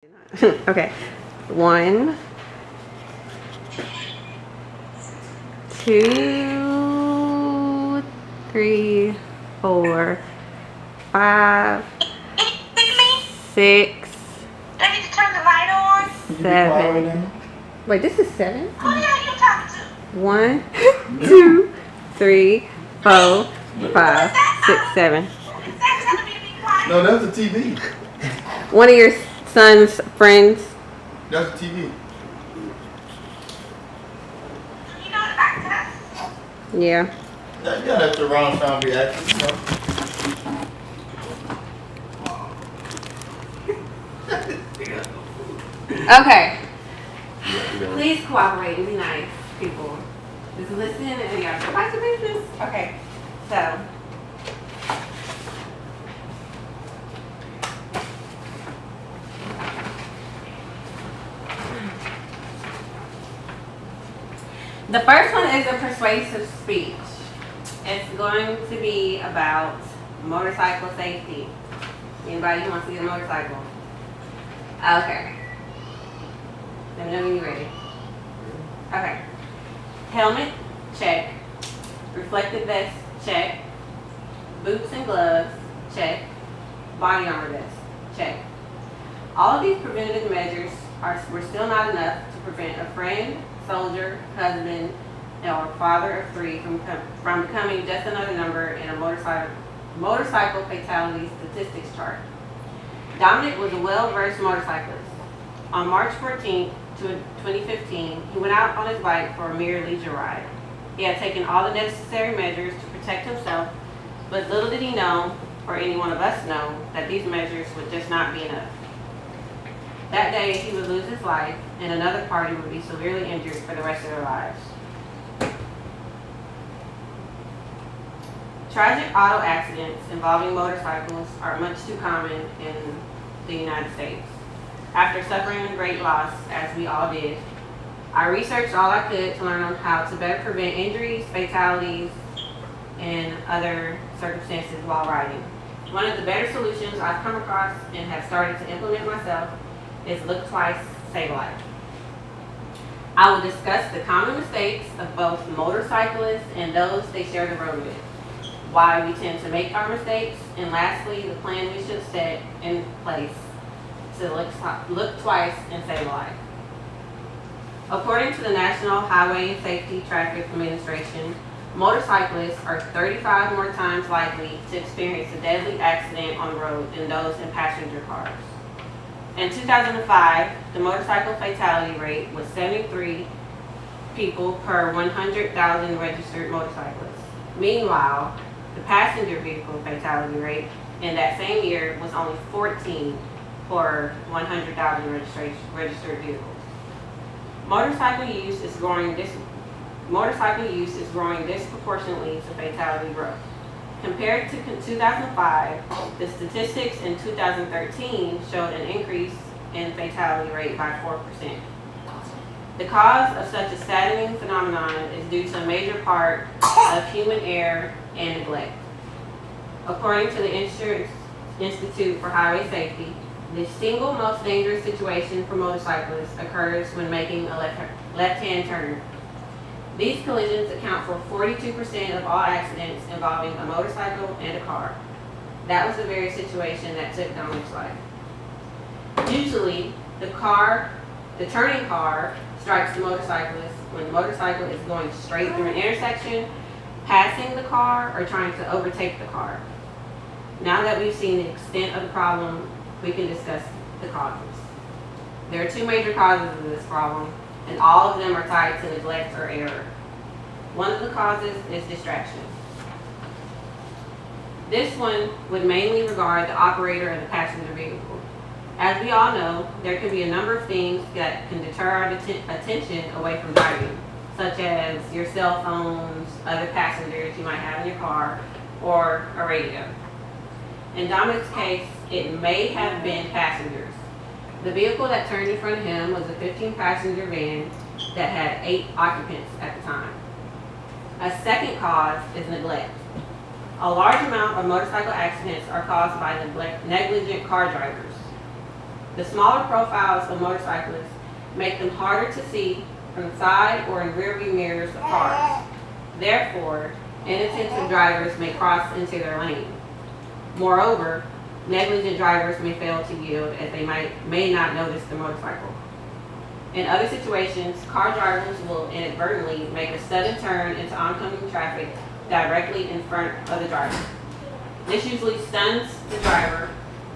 Okay. 1, 2, 3, 4, 5, 6, I need to turn the light on. 7. Wait, this is 7? Who the hell you talking to? 1, 2, 3, 4, 5, 6, 7. Is that telling me to be quiet? No, that's the TV. One of your son's friends. That's the TV. Do you know the back test? Yeah. Yeah, that's the wrong sound be acting. Okay. Please cooperate and be nice, people. Just listen and y'all go back to business. Okay. So. The first one is a persuasive speech. It's going to be about motorcycle safety. Anybody who wants to get a motorcycle? Okay. Let me know when you're ready. Okay. Helmet, check. Reflective vest, check. Boots and gloves, check. Body armor vest, check. All of these preventative measures were still not enough to prevent a friend, soldier, husband, or father of 3 from becoming just another number in a motorcycle fatality statistics chart. Dominic was a well-versed motorcyclist. On March 14, 2015, he went out on his bike for a mere leisure ride. He had taken all the necessary measures to protect himself, but little did he know, or any one of us know, that these measures would just not be enough. That day, he would lose his life, and another party would be severely injured for the rest of their lives. Tragic auto accidents involving motorcycles are much too common in the United States. After suffering a great loss, as we all did, I researched all I could to learn on how to better prevent injuries, fatalities, and other circumstances while riding. One of the better solutions I've come across and have started to implement myself is Look Twice, Save a Life. I will discuss the common mistakes of both motorcyclists and those they share the road with, why we tend to make our mistakes, and lastly, the plan we should set in place to look twice and save a life. According to the National Highway Safety Traffic Administration, motorcyclists are 35 more times likely to experience a deadly accident on the road than those in passenger cars. In 2005, the motorcycle fatality rate was 73 people per 100,000 registered motorcyclists. Meanwhile, the passenger vehicle fatality rate in that same year was only 14 per 100,000 registered vehicles. Motorcycle use is growing disproportionately to fatality growth. Compared to 2005, the statistics in 2013 showed an increase in fatality rate by 4%. The cause of such a saddening phenomenon is due to a major part of human error and neglect. According to the Institute for Highway Safety, the single most dangerous situation for motorcyclists occurs when making a left-hand turn. These collisions account for 42% of all accidents involving a motorcycle and a car. That was the very situation that took Dominic's life. Usually, the turning car strikes the motorcyclist when the motorcycle is going straight through an intersection, passing the car, or trying to overtake the car. Now that we've seen the extent of the problem, we can discuss the causes. There are 2 major causes of this problem, and all of them are tied to neglect or error. One of the causes is distraction. This one would mainly regard the operator of the passenger vehicle. As we all know, there can be a number of things that can deter our attention away from driving, such as your cell phones, other passengers you might have in your car, or a radio. In Dominic's case, it may have been passengers. The vehicle that turned in front of him was a 15-passenger van that had 8 occupants at the time. A second cause is neglect. A large amount of motorcycle accidents are caused by negligent car drivers. The smaller profiles of motorcyclists make them harder to see from the side or in rear view mirrors of cars. Therefore, inattentive drivers may cross into their lane. Moreover, negligent drivers may fail to yield as they may not notice the motorcycle. In other situations, car drivers will inadvertently make a sudden turn into oncoming traffic directly in front of the driver. This usually stuns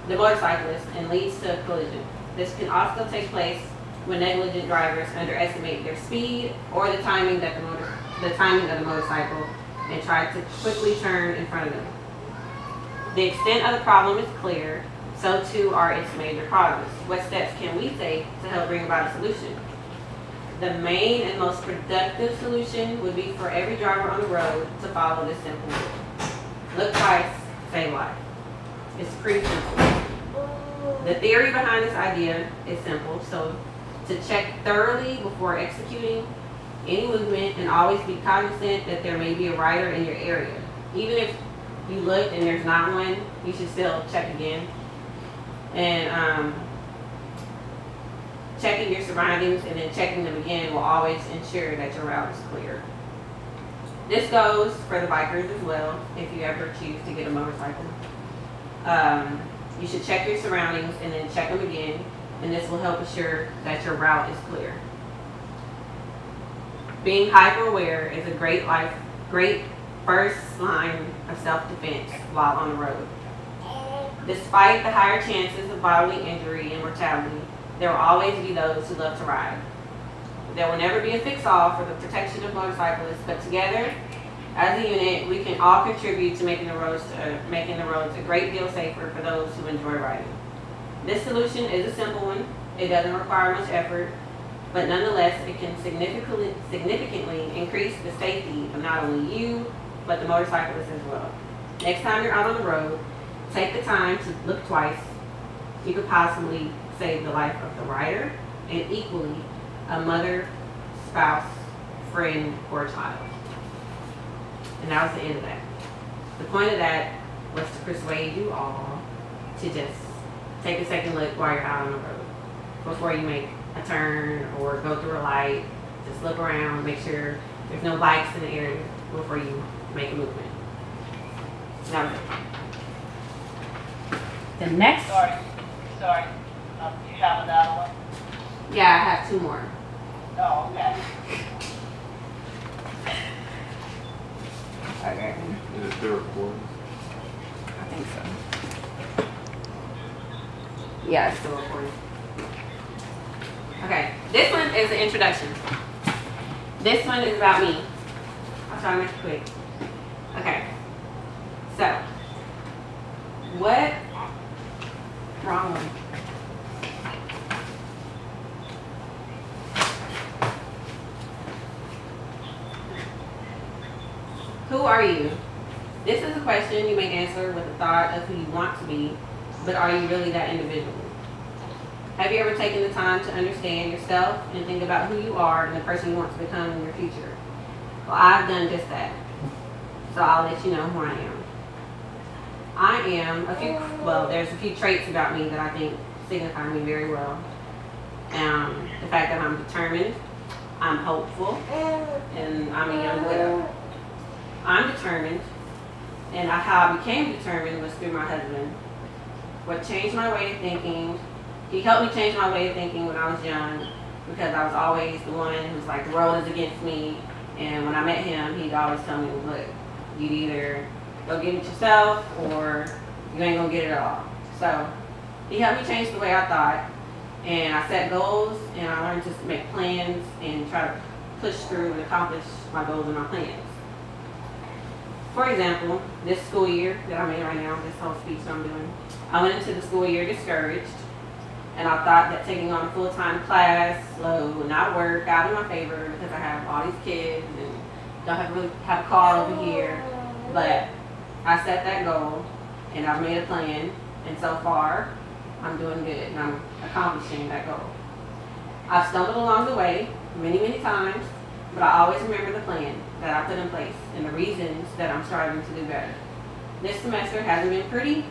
the motorcyclist, and leads to a collision. This can also take place when negligent drivers underestimate their speed or the timing of the motorcycle and try to quickly turn in front of them. The extent of the problem is clear, so too are its major causes. What steps can we take to help bring about a solution? The main and most productive solution would be for every driver on the road to follow this simple rule. Look twice, save life. It's pretty simple. The theory behind this idea is simple, so to check thoroughly before executing any movement and always be cognizant that there may be a rider in your area. Even if you looked and there's not one, you should still check again. And checking your surroundings and then checking them again will always ensure that your route is clear. This goes for the bikers as well, if you ever choose to get a motorcycle. You should check your surroundings and then check them again, and this will help assure that your route is clear. Being hyper aware is a great first line of self-defense while on the road. Despite the higher chances of bodily injury and mortality, there will always be those who love to ride. There will never be a fix-all for the protection of motorcyclists, but together, as a unit, we can all contribute to making the roads a great deal safer for those who enjoy riding. This solution is a simple one. It doesn't require much effort, but nonetheless, it can significantly increase the safety of not only you, but the motorcyclists as well. Next time you're out on the road, take the time to look twice. You could possibly save the life of the rider and equally a mother, spouse, friend, or child. And that was the end of that. The point of that was to persuade you all to just take a second look while you're out on the road before you make a turn or go through a light. Just look around, make sure there's no bikes in the area before you make a movement. That was it. The next. Sorry. You have another one? Yeah, I have two more. Oh, okay. Okay. Is it still recording? I think so. Yeah, it's still recording. Okay, this one is an introduction. This one is about me. I'll try to make it quick. Okay, so, what, wrong one. Who are you? This is a question you may answer with a thought of who you want to be, but are you really that individual? Have you ever taken the time to understand yourself and think about who you are and the person you want to become in your future? Well, I've done just that. So I'll let you know who I am. There's a few traits about me that I think signify me very well. The fact that I'm determined, I'm hopeful, and I'm a young widow. I'm determined, and how I became determined was through my husband. What changed my way of thinking, he helped me change my way of thinking when I was young, because I was always the one who's like, the world is against me. And when I met him, he'd always tell me, look, you either go get it yourself or you ain't gonna get it at all. So he helped me change the way I thought, and I set goals, and I learned to make plans and try to push through and accomplish my goals and my plans. For example, this school year that I'm in right now, this whole speech that I'm doing, I went into the school year discouraged, and I thought that taking on a full-time class would not work out in my favor because I have all these kids and don't really have a car over here. But I set that goal, and I've made a plan, and so far, I'm doing good, and I'm accomplishing that goal. I've stumbled along the way many, many times, but I always remember the plan that I put in place and the reasons that I'm striving to do better. This semester hasn't been pretty,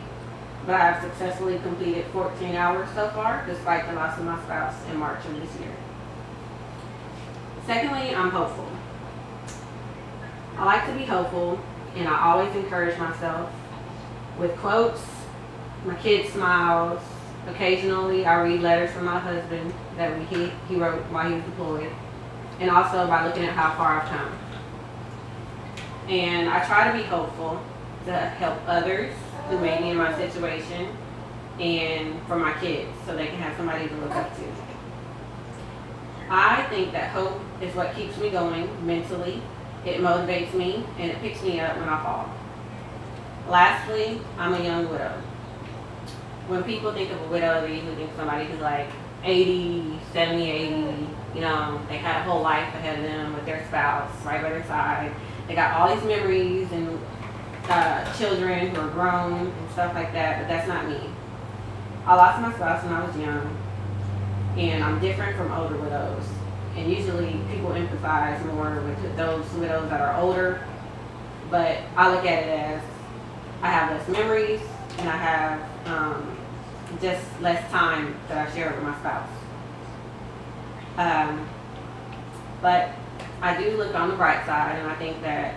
but I have successfully completed 14 hours so far, despite the loss of my spouse in March of this year. Secondly, I'm hopeful. I like to be hopeful, and I always encourage myself with quotes, my kids' smiles. Occasionally, I read letters from my husband that he wrote while he was deployed, and also by looking at how far I've come. And I try to be hopeful to help others who may be in my situation, and for my kids, so they can have somebody to look up to. I think that hope is what keeps me going mentally. It motivates me, and it picks me up when I fall. Lastly, I'm a young widow. When people think of a widow, they usually think of somebody who's like 80, 70, 80, you know, they had a whole life ahead of them with their spouse right by their side. They got all these memories and children who are grown and stuff like that, but that's not me. I lost my spouse when I was young, and I'm different from older widows. And usually people empathize more with those widows that are older, but I look at it as I have less memories, and I have just less time that I share with my spouse. But I do look on the bright side, and I think that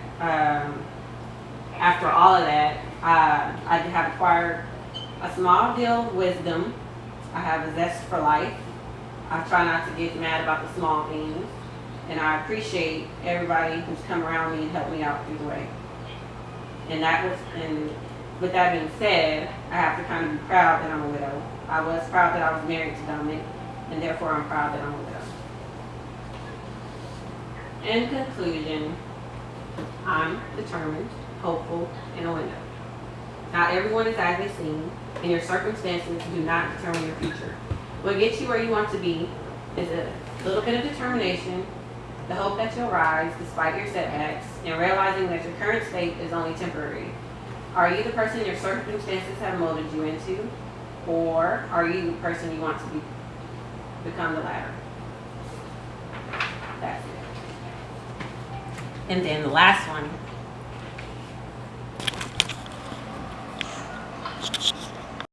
after all of that, I have acquired a small deal of wisdom. I have a zest for life. I try not to get mad about the small things, and I appreciate everybody who's come around me and helped me out through the way. And with that being said, I have to kind of be proud that I'm a widow. I was proud that I was married to Dominic, and therefore I'm proud that I'm a widow. In conclusion, I'm determined, hopeful, and a window. Not everyone is as they seem, and your circumstances do not determine your future. What gets you where you want to be is a little bit of determination, the hope that you'll rise despite your setbacks, and realizing that your current state is only temporary. Are you the person your circumstances have molded you into, or are you the person you want to become the latter? That's it. And then the last one